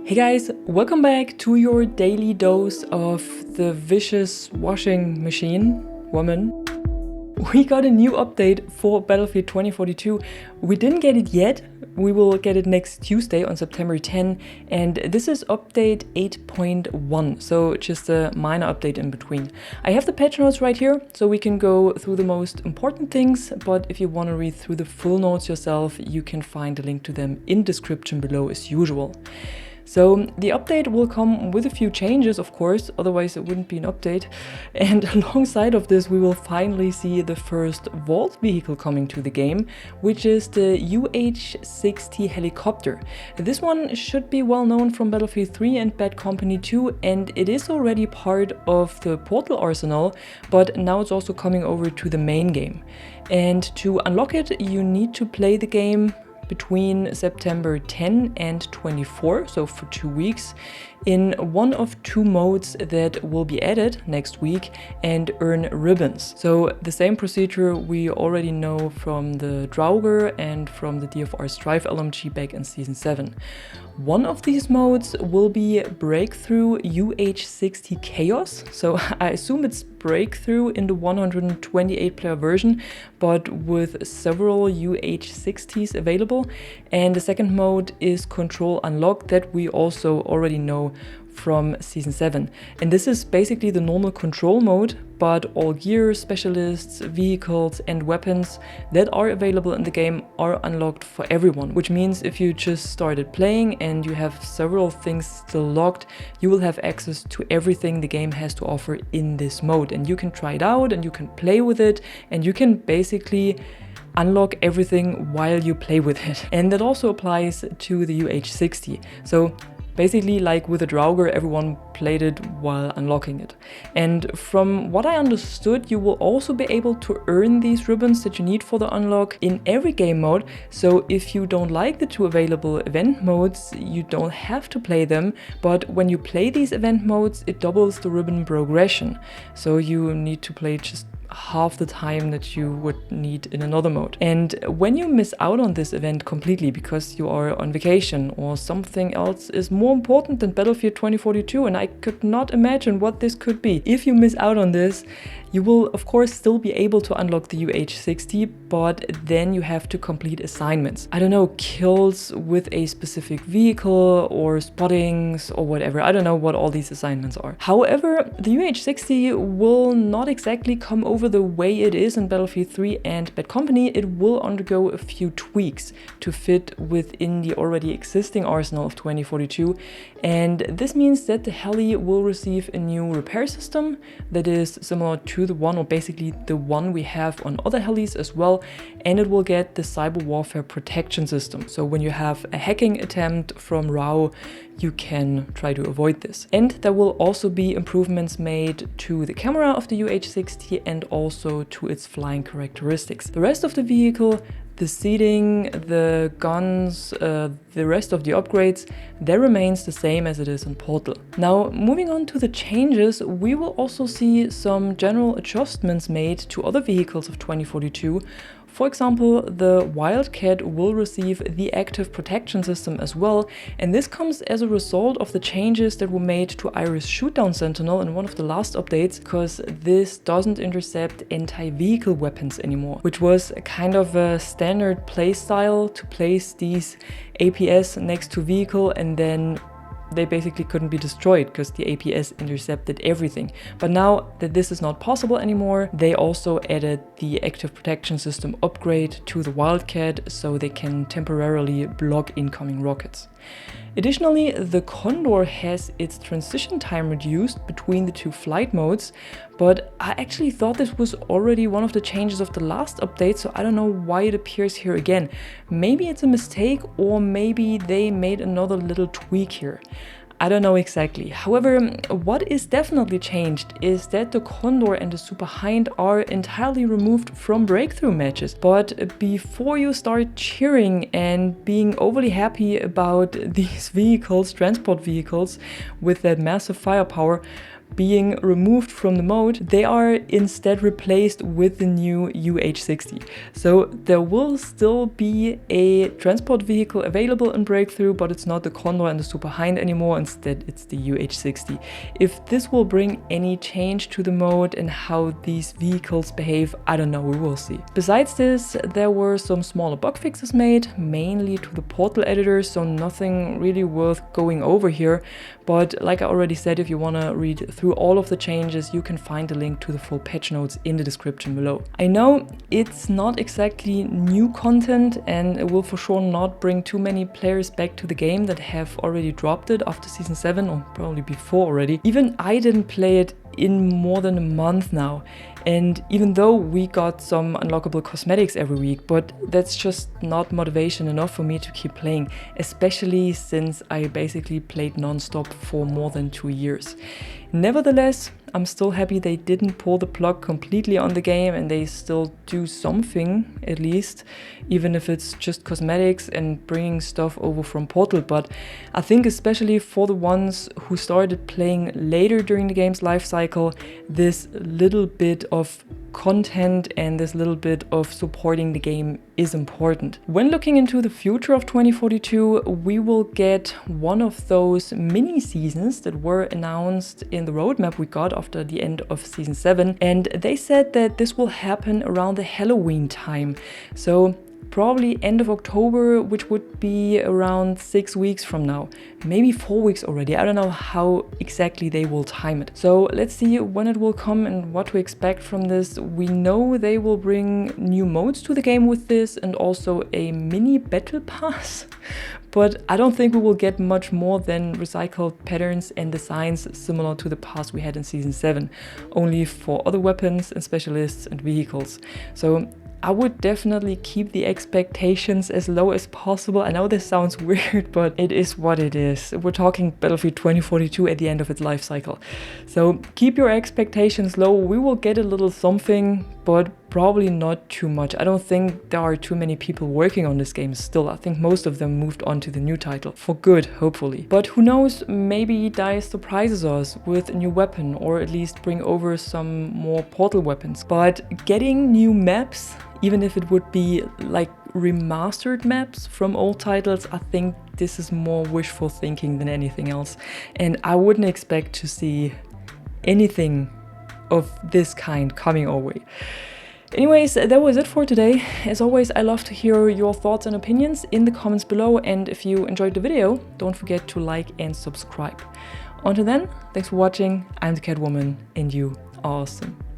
Hey guys, welcome back to your daily dose of the vicious washing machine woman. We got a new update for Battlefield 2042. We didn't get it yet. We will get it next Tuesday on September 10, and this is update 8.1, so just a minor update in between. I have the patch notes right here, so we can go through the most important things, but if you want to read through the full notes yourself, you can find a link to them in description below as usual. So the update will come with a few changes, of course, otherwise it wouldn't be an update. And alongside of this, we will finally see the first Vault vehicle coming to the game, which is the UH-60 helicopter. This one should be well known from Battlefield 3 and Bad Company 2, and it is already part of the Portal arsenal, but now it's also coming over to the main game. And to unlock it, you need to play the game between September 10 and 24, so for 2 weeks, in one of two modes that will be added next week and earn ribbons. So the same procedure we already know from the Draugr and from the DFR Strife LMG back in Season 7. One of these modes will be Breakthrough UH-60 Chaos, so I assume it's Breakthrough in the 128 player version, but with several UH-60s available. And the second mode is Control Unlock, that we also already know from Season 7. And this is basically the normal control mode, but all gear, specialists, vehicles and weapons that are available in the game are unlocked for everyone, which means if you just started playing and you have several things still locked, you will have access to everything the game has to offer in this mode, and you can try it out and you can play with it and you can basically unlock everything while you play with it. And that also applies to the UH-60. So basically, like with the Draugr, everyone played it while unlocking it. And from what I understood, you will also be able to earn these ribbons that you need for the unlock in every game mode. So if you don't like the two available event modes, you don't have to play them. But when you play these event modes, it doubles the ribbon progression. So you need to play just half the time that you would need in another mode. And when you miss out on this event completely because you are on vacation or something else is more important than Battlefield 2042, and I could not imagine what this could be. If you miss out on this, you will of course still be able to unlock the UH-60, but then you have to complete assignments. I don't know, kills with a specific vehicle or spottings or whatever. I don't know what all these assignments are. However, the UH-60 will not exactly come over the way it is in Battlefield 3 and Bad Company. It will undergo a few tweaks to fit within the already existing arsenal of 2042, and this means that the heli will receive a new repair system that is similar to the one, or basically the one we have on other helis as well, and it will get the cyber warfare protection system. So when you have a hacking attempt from RAW, you can try to avoid this. And there will also be improvements made to the camera of the UH-60 and also to its flying characteristics. The rest of the vehicle, the seating, the guns, the rest of the upgrades, that remains the same as it is in Portal. Now, moving on to the changes, we will also see some general adjustments made to other vehicles of 2042. For example, the Wildcat will receive the active protection system as well, and this comes as a result of the changes that were made to Iris Shootdown Sentinel in one of the last updates, because this doesn't intercept anti-vehicle weapons anymore, which was a kind of a standard playstyle to place these APS next to vehicle, and then they basically couldn't be destroyed because the APS intercepted everything. But now that this is not possible anymore, they also added the active protection system upgrade to the Wildcat so they can temporarily block incoming rockets. Additionally, the Condor has its transition time reduced between the two flight modes, but I actually thought this was already one of the changes of the last update, so I don't know why it appears here again. Maybe it's a mistake, or maybe they made another little tweak here. I don't know exactly. However, what is definitely changed is that the Condor and the Super Hind are entirely removed from breakthrough matches. But before you start cheering and being overly happy about these vehicles, transport vehicles, with that massive firepower, being removed from the mode, they are instead replaced with the new UH-60. So there will still be a transport vehicle available in Breakthrough, but it's not the Condor and the Super Hind anymore. Instead, it's the UH-60. If this will bring any change to the mode and how these vehicles behave, I don't know, we will see. Besides this, there were some smaller bug fixes made, mainly to the Portal editor, so nothing really worth going over here. But like I already said, if you want to read through all of the changes, you can find a link to the full patch notes in the description below. I know it's not exactly new content and it will for sure not bring too many players back to the game that have already dropped it after Season 7 or probably before already. Even I didn't play it in more than a month now, and even though we got some unlockable cosmetics every week, but that's just not motivation enough for me to keep playing, especially since I basically played non-stop for more than 2 years. Nevertheless, I'm still happy they didn't pull the plug completely on the game and they still do something, at least, even if it's just cosmetics and bringing stuff over from Portal. But I think especially for the ones who started playing later during the game's life cycle, this little bit of content and this little bit of supporting the game is important. When looking into the future of 2042, we will get one of those mini seasons that were announced in the roadmap we got after the end of Season 7, and they said that this will happen around the Halloween time. So probably end of October, which would be around 6 weeks from now, maybe 4 weeks already. I don't know how exactly they will time it. So let's see when it will come and what to expect from this. We know they will bring new modes to the game with this and also a mini battle pass. But I don't think we will get much more than recycled patterns and designs similar to the pass we had in Season 7, only for other weapons and specialists and vehicles. So I would definitely keep the expectations as low as possible. I know this sounds weird, but it is what it is. We're talking Battlefield 2042 at the end of its life cycle. So keep your expectations low. We will get a little something, but probably not too much. I don't think there are too many people working on this game still. I think most of them moved on to the new title. For good, hopefully. But who knows, maybe DICE surprises us with a new weapon, or at least bring over some more Portal weapons. But getting new maps, even if it would be like remastered maps from old titles, I think this is more wishful thinking than anything else. And I wouldn't expect to see anything of this kind coming our way. Anyways, that was it for today. As always, I love to hear your thoughts and opinions in the comments below, and if you enjoyed the video, don't forget to like and subscribe. Until then, thanks for watching. I'm the Catwoman, and you are awesome.